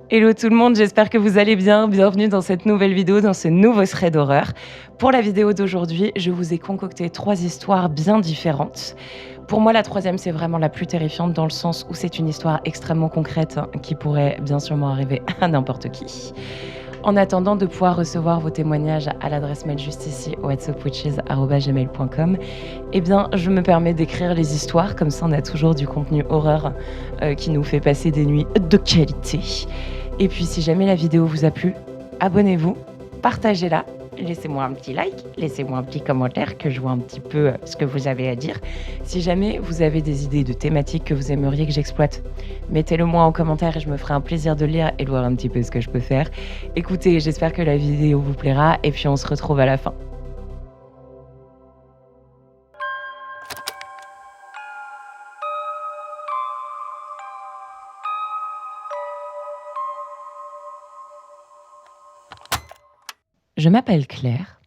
Hello tout le monde, j'espère que vous allez bien. Bienvenue dans cette nouvelle vidéo, dans ce nouveau thread d'horreur. Pour la vidéo d'aujourd'hui, je vous ai concocté 3 histoires bien différentes. Pour moi, la troisième, c'est vraiment la plus terrifiante dans le sens où c'est une histoire extrêmement concrète qui pourrait bien sûrement arriver à n'importe qui. En attendant de pouvoir recevoir vos témoignages à l'adresse mail juste ici, whatsupwitches@gmail.com, eh bien, je me permets d'écrire les histoires, comme ça on a toujours du contenu horreur qui nous fait passer des nuits de qualité. Et puis, si jamais la vidéo vous a plu, abonnez-vous, partagez-la, laissez-moi un petit like, laissez-moi un petit commentaire que je vois un petit peu ce que vous avez à dire. Si jamais vous avez des idées de thématiques que vous aimeriez que j'exploite, mettez-le moi en commentaire et je me ferai un plaisir de lire et de voir un petit peu ce que je peux faire. Écoutez, j'espère que la vidéo vous plaira et puis on se retrouve à la fin. Je m'appelle Claire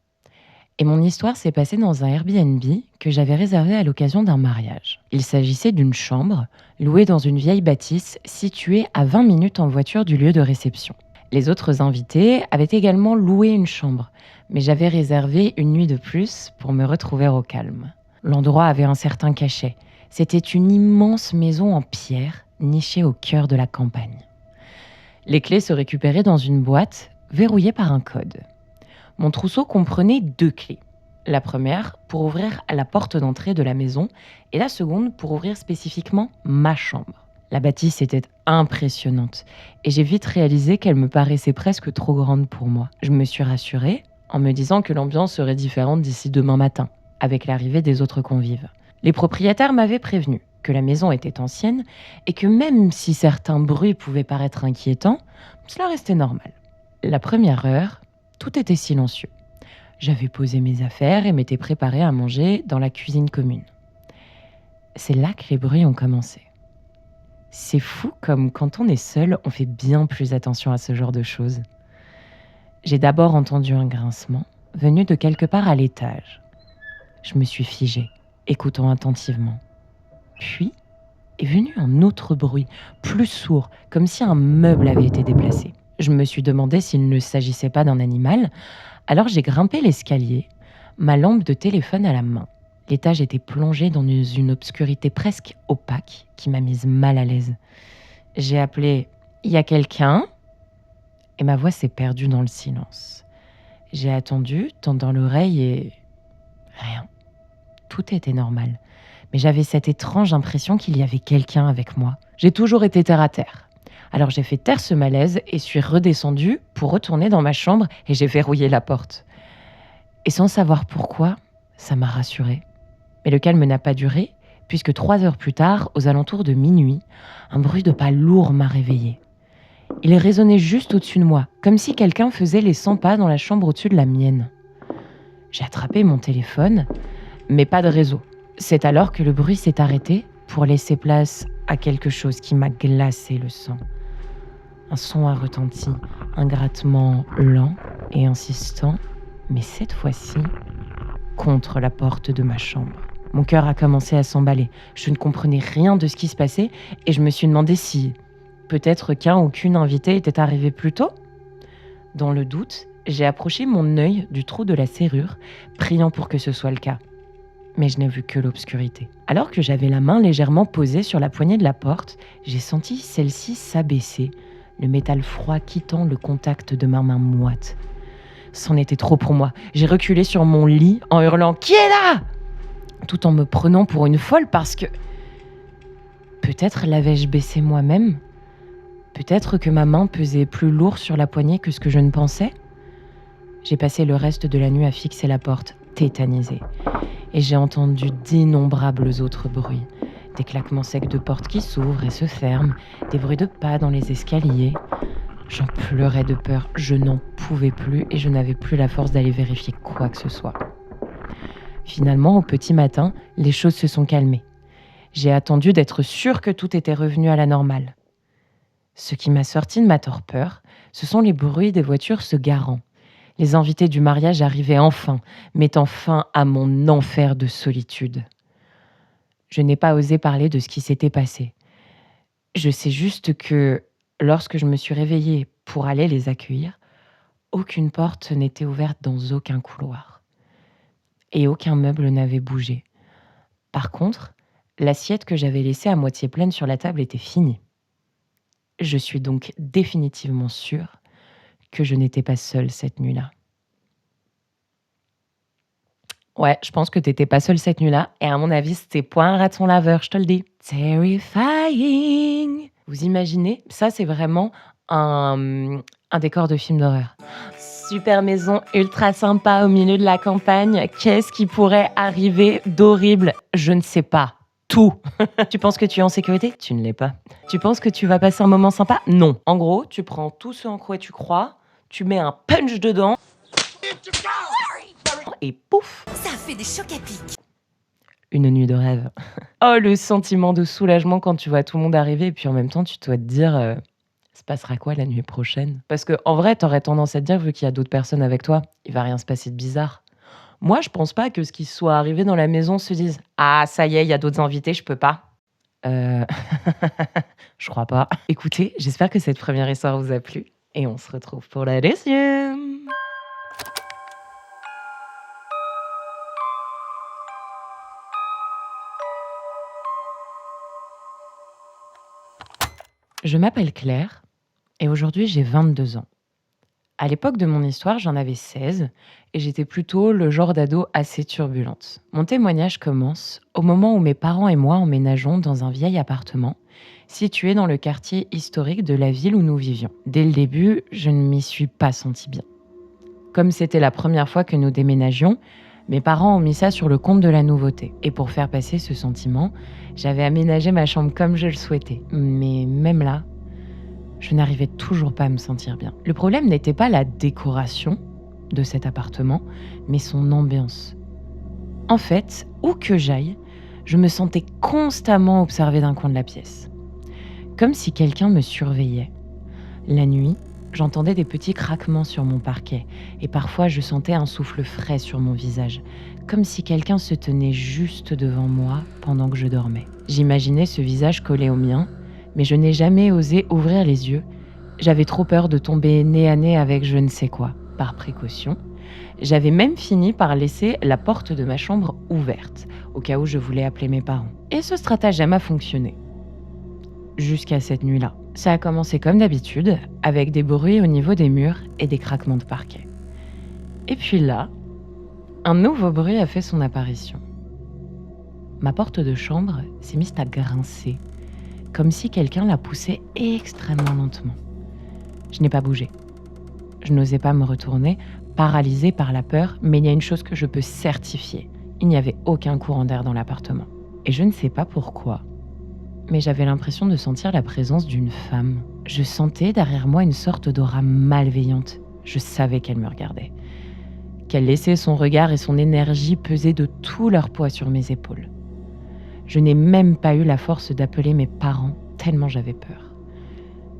et mon histoire s'est passée dans un Airbnb que j'avais réservé à l'occasion d'un mariage. Il s'agissait d'une chambre louée dans une vieille bâtisse située à 20 minutes en voiture du lieu de réception. Les autres invités avaient également loué une chambre, mais j'avais réservé une nuit de plus pour me retrouver au calme. L'endroit avait un certain cachet. C'était une immense maison en pierre nichée au cœur de la campagne. Les clés se récupéraient dans une boîte verrouillée par un code. Mon trousseau comprenait 2 clés. La première pour ouvrir la porte d'entrée de la maison et la seconde pour ouvrir spécifiquement ma chambre. La bâtisse était impressionnante et j'ai vite réalisé qu'elle me paraissait presque trop grande pour moi. Je me suis rassurée en me disant que l'ambiance serait différente d'ici demain matin, avec l'arrivée des autres convives. Les propriétaires m'avaient prévenu que la maison était ancienne et que même si certains bruits pouvaient paraître inquiétants, cela restait normal. La première heure, tout était silencieux. J'avais posé mes affaires et m'étais préparée à manger dans la cuisine commune. C'est là que les bruits ont commencé. C'est fou comme quand on est seul, on fait bien plus attention à ce genre de choses. J'ai d'abord entendu un grincement venu de quelque part à l'étage. Je me suis figée, écoutant attentivement. Puis est venu un autre bruit, plus sourd, comme si un meuble avait été déplacé. Je me suis demandé s'il ne s'agissait pas d'un animal, alors j'ai grimpé l'escalier, ma lampe de téléphone à la main. L'étage était plongé dans une obscurité presque opaque qui m'a mise mal à l'aise. J'ai appelé « Y a quelqu'un ?» et ma voix s'est perdue dans le silence. J'ai attendu, tendant l'oreille et... rien. Tout était normal. Mais j'avais cette étrange impression qu'il y avait quelqu'un avec moi. J'ai toujours été terre à terre. Alors j'ai fait taire ce malaise et suis redescendue pour retourner dans ma chambre et j'ai verrouillé la porte. Et sans savoir pourquoi, ça m'a rassurée. Mais le calme n'a pas duré, puisque 3 heures plus tard, aux alentours de minuit, un bruit de pas lourd m'a réveillée. Il résonnait juste au-dessus de moi, comme si quelqu'un faisait les 100 pas dans la chambre au-dessus de la mienne. J'ai attrapé mon téléphone, mais pas de réseau. C'est alors que le bruit s'est arrêté pour laisser place à quelque chose qui m'a glacé le sang. Un son a retenti, un grattement lent et insistant, mais cette fois-ci, contre la porte de ma chambre. Mon cœur a commencé à s'emballer. Je ne comprenais rien de ce qui se passait et je me suis demandé si peut-être qu'un ou qu'une invitée était arrivée plus tôt. Dans le doute, j'ai approché mon œil du trou de la serrure, priant pour que ce soit le cas. Mais je n'ai vu que l'obscurité. Alors que j'avais la main légèrement posée sur la poignée de la porte, j'ai senti celle-ci s'abaisser, le métal froid quittant le contact de ma main moite. C'en était trop pour moi. J'ai reculé sur mon lit en hurlant « Qui est là ?» tout en me prenant pour une folle parce que... Peut-être l'avais-je baissé moi-même ? Peut-être que ma main pesait plus lourd sur la poignée que ce que je ne pensais ? J'ai passé le reste de la nuit à fixer la porte, tétanisée. Et j'ai entendu d'innombrables autres bruits. Des claquements secs de portes qui s'ouvrent et se ferment, des bruits de pas dans les escaliers. J'en pleurais de peur, je n'en pouvais plus et je n'avais plus la force d'aller vérifier quoi que ce soit. Finalement, au petit matin, les choses se sont calmées. J'ai attendu d'être sûre que tout était revenu à la normale. Ce qui m'a sorti de ma torpeur, ce sont les bruits des voitures se garant. Les invités du mariage arrivaient enfin, mettant fin à mon enfer de solitude. Je n'ai pas osé parler de ce qui s'était passé. Je sais juste que Lorsque je me suis réveillée pour aller les accueillir, aucune porte n'était ouverte dans aucun couloir et aucun meuble n'avait bougé. Par contre, l'assiette que j'avais laissée à moitié pleine sur la table était finie. Je suis donc définitivement sûre que je n'étais pas seule cette nuit-là. Ouais, je pense que t'étais pas seule cette nuit-là et à mon avis, c'était pas un raton laveur, je te le dis. Terrifying! Vous imaginez? Ça, c'est vraiment un décor de film d'horreur. Super maison ultra sympa au milieu de la campagne. Qu'est-ce qui pourrait arriver d'horrible? Je ne sais pas. Tout. Tu penses que tu es en sécurité? Tu ne l'es pas. Tu penses que tu vas passer un moment sympa? Non. En gros, tu prends tout ce en quoi tu crois, tu mets un punch dedans et pouf! Ça fait des chocs à pic. Une nuit de rêve. Oh, le sentiment de soulagement quand tu vois tout le monde arriver et puis en même temps, tu dois te dire, se passera quoi la nuit prochaine? Parce que en vrai, t'aurais tendance à te dire, vu qu'il y a d'autres personnes avec toi, il va rien se passer de bizarre. Moi, je pense pas que ce qui soit arrivé dans la maison se dise: «Ah ça y est, il y a d'autres invités, je peux pas». Heu, je crois pas. Écoutez, j'espère que cette première histoire vous a plu et on se retrouve pour la deuxième. Je m'appelle Claire et aujourd'hui j'ai 22 ans. À l'époque de mon histoire, j'en avais 16 et j'étais plutôt le genre d'ado assez turbulente. Mon témoignage commence au moment où mes parents et moi emménageons dans un vieil appartement situé dans le quartier historique de la ville où nous vivions. Dès le début, je ne m'y suis pas sentie bien. Comme c'était la première fois que nous déménagions, mes parents ont mis ça sur le compte de la nouveauté. Et pour faire passer ce sentiment, j'avais aménagé ma chambre comme je le souhaitais. Mais même là, je n'arrivais toujours pas à me sentir bien. Le problème n'était pas la décoration de cet appartement, mais son ambiance. En fait, où que j'aille, je me sentais constamment observée d'un coin de la pièce. Comme si quelqu'un me surveillait. La nuit, j'entendais des petits craquements sur mon parquet et parfois je sentais un souffle frais sur mon visage, comme si quelqu'un se tenait juste devant moi pendant que je dormais. J'imaginais ce visage collé au mien, mais je n'ai jamais osé ouvrir les yeux. J'avais trop peur de tomber nez à nez avec je ne sais quoi. Par précaution, j'avais même fini par laisser la porte de ma chambre ouverte, au cas où je voulais appeler mes parents. Et ce stratagème a fonctionné. Jusqu'à cette nuit-là. Ça a commencé comme d'habitude, avec des bruits au niveau des murs et des craquements de parquet. Et puis là, un nouveau bruit a fait son apparition. Ma porte de chambre s'est mise à grincer, comme si quelqu'un la poussait extrêmement lentement. Je n'ai pas bougé. Je n'osais pas me retourner, paralysée par la peur, mais il y a une chose que je peux certifier. Il n'y avait aucun courant d'air dans l'appartement. Et je ne sais pas pourquoi, mais j'avais l'impression de sentir la présence d'une femme. Je sentais derrière moi une sorte d'aura malveillante. Je savais qu'elle me regardait, qu'elle laissait son regard et son énergie peser de tout leur poids sur mes épaules. Je n'ai même pas eu la force d'appeler mes parents, tellement j'avais peur.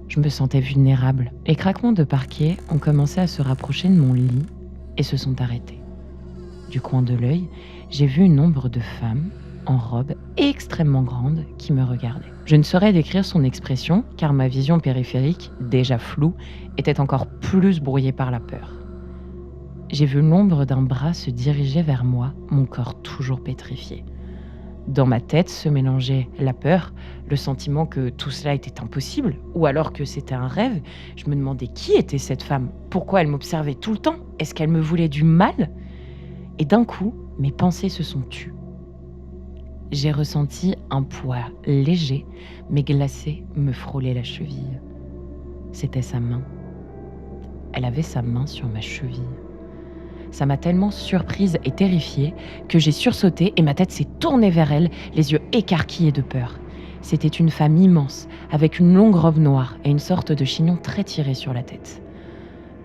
Je me sentais vulnérable. Les craquements de parquet ont commencé à se rapprocher de mon lit et se sont arrêtés. Du coin de l'œil, j'ai vu une ombre de femme en robe extrêmement grande qui me regardait. Je ne saurais décrire son expression car ma vision périphérique, déjà floue, était encore plus brouillée par la peur. J'ai vu l'ombre d'un bras se diriger vers moi, mon corps toujours pétrifié. Dans ma tête se mélangeait la peur, le sentiment que tout cela était impossible, ou alors que c'était un rêve. Je me demandais qui était cette femme, pourquoi elle m'observait tout le temps, est-ce qu'elle me voulait du mal? Et d'un coup, mes pensées se sont tues. J'ai ressenti un poids léger, mais glacé, me frôler la cheville. C'était sa main. Elle avait sa main sur ma cheville. Ça m'a tellement surprise et terrifiée que j'ai sursauté et ma tête s'est tournée vers elle, les yeux écarquillés de peur. C'était une femme immense, avec une longue robe noire et une sorte de chignon très tiré sur la tête.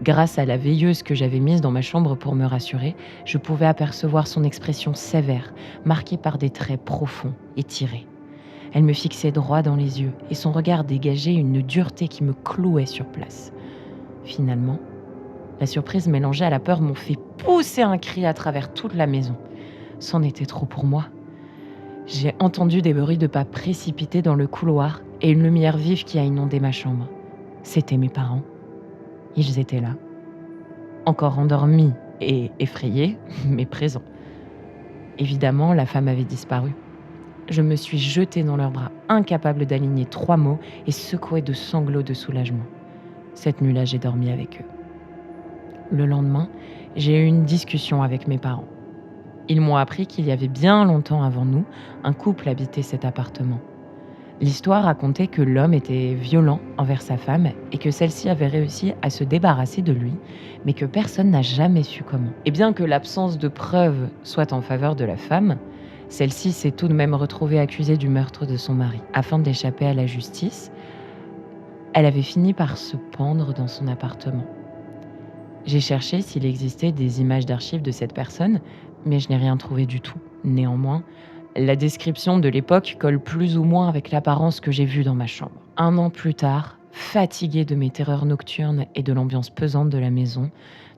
Grâce à la veilleuse que j'avais mise dans ma chambre pour me rassurer, je pouvais apercevoir son expression sévère, marquée par des traits profonds et tirés. Elle me fixait droit dans les yeux et son regard dégageait une dureté qui me clouait sur place. Finalement, la surprise mélangée à la peur m'ont fait pousser un cri à travers toute la maison. C'en était trop pour moi. J'ai entendu des bruits de pas précipités dans le couloir et une lumière vive qui a inondé ma chambre. C'étaient mes parents. Ils étaient là, encore endormis et effrayés, mais présents. Évidemment, la femme avait disparu. Je me suis jetée dans leurs bras, incapable d'aligner 3 mots et secouée de sanglots de soulagement. Cette nuit-là, j'ai dormi avec eux. Le lendemain, j'ai eu une discussion avec mes parents. Ils m'ont appris qu'il y avait bien longtemps avant nous, un couple habitait cet appartement. L'histoire racontait que l'homme était violent envers sa femme et que celle-ci avait réussi à se débarrasser de lui, mais que personne n'a jamais su comment. Et bien que l'absence de preuves soit en faveur de la femme, celle-ci s'est tout de même retrouvée accusée du meurtre de son mari. Afin d'échapper à la justice, elle avait fini par se pendre dans son appartement. J'ai cherché s'il existait des images d'archives de cette personne, mais je n'ai rien trouvé du tout. Néanmoins, la description de l'époque colle plus ou moins avec l'apparence que j'ai vue dans ma chambre. 1 an plus tard, fatiguée de mes terreurs nocturnes et de l'ambiance pesante de la maison,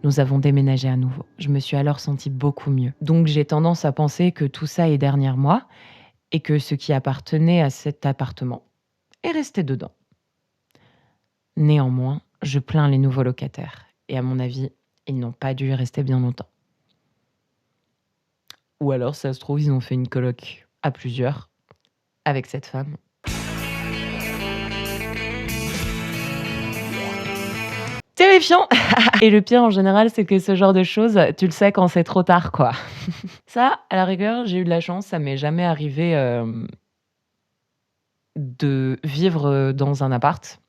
nous avons déménagé à nouveau. Je me suis alors sentie beaucoup mieux. Donc j'ai tendance à penser que tout ça est derrière moi et que ce qui appartenait à cet appartement est resté dedans. Néanmoins, je plains les nouveaux locataires et à mon avis, ils n'ont pas dû y rester bien longtemps. Ou alors, ça se trouve, ils ont fait une coloc à plusieurs avec cette femme. Terrifiant. Et le pire en général, c'est que ce genre de choses, tu le sais quand c'est trop tard, quoi. Ça, à la rigueur, j'ai eu de la chance, ça m'est jamais arrivé de vivre dans un appart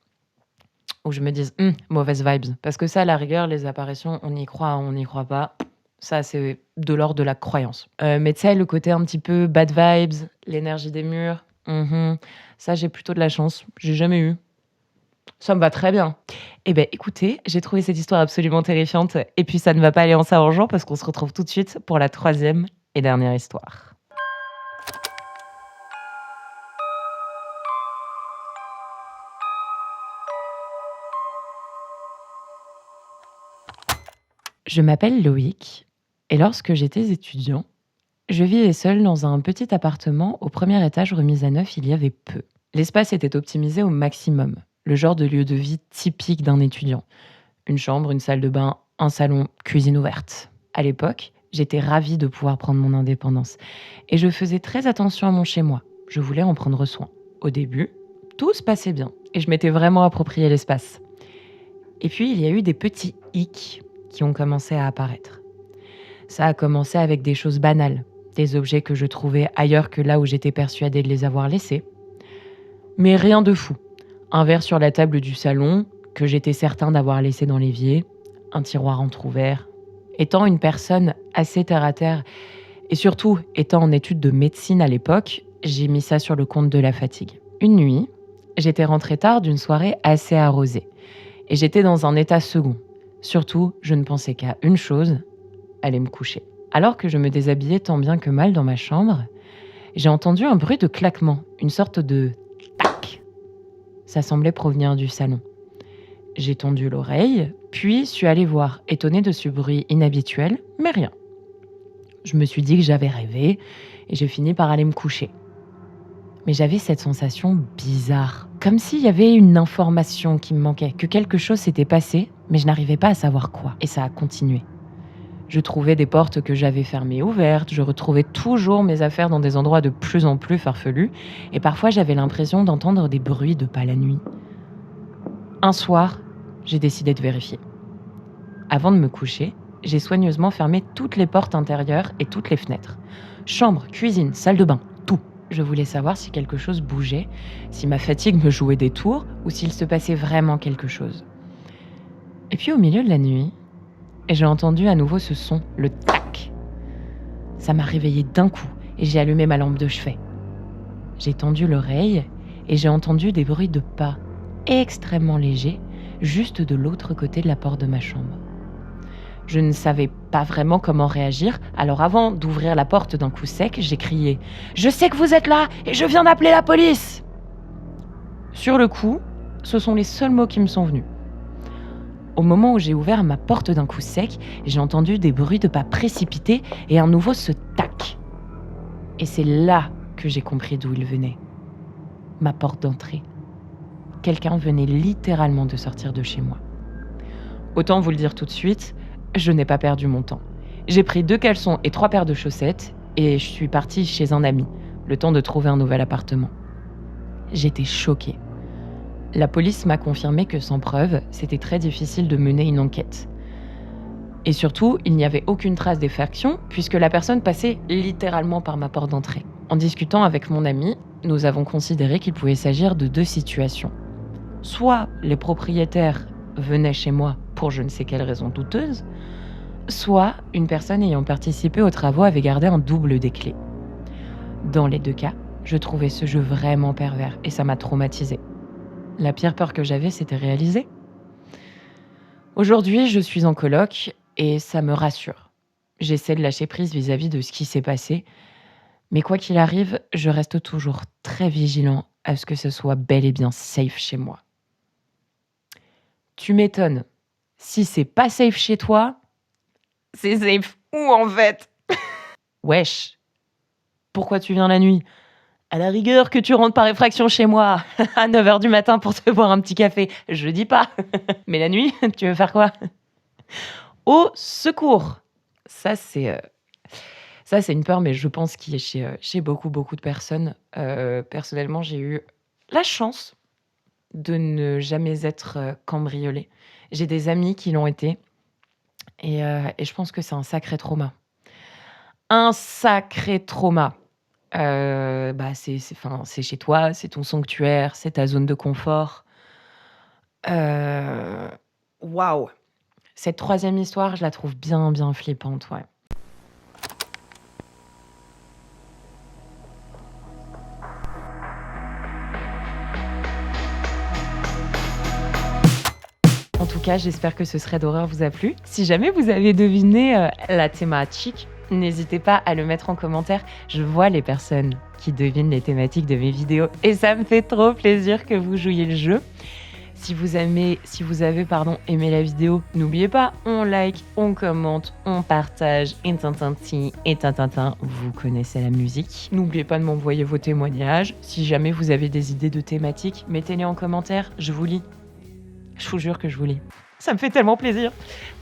où je me dise mauvaise vibes. Parce que ça, à la rigueur, les apparitions, on y croit, on n'y croit pas. Ça, c'est de l'ordre de la croyance. Mais tu sais, le côté un petit peu bad vibes, l'énergie des murs, ça, j'ai plutôt de la chance. J'ai jamais eu. Ça me va très bien. Eh bien, écoutez, j'ai trouvé cette histoire absolument terrifiante. Et puis, ça ne va pas aller en s'arrangeant parce qu'on se retrouve tout de suite pour la 3e et dernière histoire. Je m'appelle Loïc et lorsque j'étais étudiant, je vivais seule dans un petit appartement au 1er étage remis à neuf il y avait peu. L'espace était optimisé au maximum, le genre de lieu de vie typique d'un étudiant. Une chambre, une salle de bain, un salon, cuisine ouverte. À l'époque, j'étais ravie de pouvoir prendre mon indépendance et je faisais très attention à mon chez-moi. Je voulais en prendre soin. Au début, tout se passait bien et je m'étais vraiment approprié l'espace. Et puis, il y a eu des petits hicks qui ont commencé à apparaître. Ça a commencé avec des choses banales, des objets que je trouvais ailleurs que là où j'étais persuadée de les avoir laissés. Mais rien de fou. Un verre sur la table du salon, que j'étais certain d'avoir laissé dans l'évier, un tiroir entrouvert. Étant une personne assez terre-à-terre, et surtout étant en études de médecine à l'époque, j'ai mis ça sur le compte de la fatigue. Une nuit, j'étais rentrée tard d'une soirée assez arrosée, et j'étais dans un état second. Surtout, je ne pensais qu'à une chose, aller me coucher. Alors que je me déshabillais tant bien que mal dans ma chambre, j'ai entendu un bruit de claquement, une sorte de tac. Ça semblait provenir du salon. J'ai tendu l'oreille, puis suis allée voir, étonnée de ce bruit inhabituel, mais rien. Je me suis dit que j'avais rêvé et j'ai fini par aller me coucher. Mais j'avais cette sensation bizarre, comme s'il y avait une information qui me manquait, que quelque chose s'était passé, mais je n'arrivais pas à savoir quoi. Et ça a continué. Je trouvais des portes que j'avais fermées ouvertes, je retrouvais toujours mes affaires dans des endroits de plus en plus farfelus, et parfois j'avais l'impression d'entendre des bruits de pas la nuit. Un soir, j'ai décidé de vérifier. Avant de me coucher, j'ai soigneusement fermé toutes les portes intérieures et toutes les fenêtres. Chambre, cuisine, salle de bain, tout. Je voulais savoir si quelque chose bougeait, si ma fatigue me jouait des tours ou s'il se passait vraiment quelque chose. Et puis au milieu de la nuit, j'ai entendu à nouveau ce son, le tac. Ça m'a réveillée d'un coup et j'ai allumé ma lampe de chevet. J'ai tendu l'oreille et j'ai entendu des bruits de pas extrêmement légers juste de l'autre côté de la porte de ma chambre. Je ne savais pas vraiment comment réagir, alors avant d'ouvrir la porte d'un coup sec, j'ai crié « Je sais que vous êtes là et je viens d'appeler la police !» Sur le coup, ce sont les seuls mots qui me sont venus. Au moment où j'ai ouvert ma porte d'un coup sec, j'ai entendu des bruits de pas précipités et à nouveau ce tac. Et c'est là que j'ai compris d'où il venait. Ma porte d'entrée. quelqu'un venait littéralement de sortir de chez moi. Autant vous le dire tout de suite, je n'ai pas perdu mon temps. J'ai pris 2 caleçons et 3 paires de chaussettes et je suis partie chez un ami, le temps de trouver un nouvel appartement. J'étais choquée. La police m'a confirmé que sans preuve, c'était très difficile de mener une enquête. Et surtout, il n'y avait aucune trace d'effraction puisque la personne passait littéralement par ma porte d'entrée. En discutant avec mon ami, nous avons considéré qu'il pouvait s'agir de 2 situations. Soit les propriétaires venaient chez moi pour je ne sais quelle raison douteuse, soit une personne ayant participé aux travaux avait gardé un double des clés. Dans les 2 cas, je trouvais ce jeu vraiment pervers et ça m'a traumatisée. La pire peur que j'avais s'était réalisée. Aujourd'hui, je suis en coloc et ça me rassure. J'essaie de lâcher prise vis-à-vis de ce qui s'est passé, mais quoi qu'il arrive, je reste toujours très vigilant à ce que ce soit bel et bien safe chez moi. Tu m'étonnes. Si c'est pas safe chez toi, c'est safe où en fait? Wesh, pourquoi tu viens la nuit? À la rigueur que tu rentres par effraction chez moi à 9h du matin pour te boire un petit café, je dis pas. Mais la nuit, tu veux faire quoi? Au secours! Ça, c'est une peur, mais je pense qu'il est chez beaucoup de personnes. Personnellement, j'ai eu la chance de ne jamais être cambriolée. J'ai des amis qui l'ont été et je pense que c'est un sacré trauma. Un sacré trauma. C'est chez toi, c'est ton sanctuaire, c'est ta zone de confort. Waouh! Cette 3e histoire, je la trouve bien flippante, ouais. En tout cas, j'espère que ce serait d'horreur vous a plu. Si jamais vous avez deviné la thématique, n'hésitez pas à le mettre en commentaire. Je vois les personnes qui devinent les thématiques de mes vidéos et ça me fait trop plaisir que vous jouiez le jeu. Si vous avez aimé la vidéo, n'oubliez pas, on like, on commente, on partage, et tintintin, vous connaissez la musique. N'oubliez pas de m'envoyer vos témoignages. Si jamais vous avez des idées de thématiques, mettez-les en commentaire, je vous lis. Je vous jure que je vous lis. Ça me fait tellement plaisir.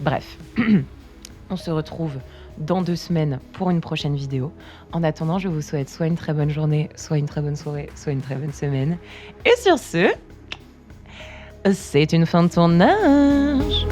Bref, on se retrouve dans 2 semaines pour une prochaine vidéo. En attendant, je vous souhaite soit une très bonne journée, soit une très bonne soirée, soit une très bonne semaine. Et sur ce, c'est une fin de tournage.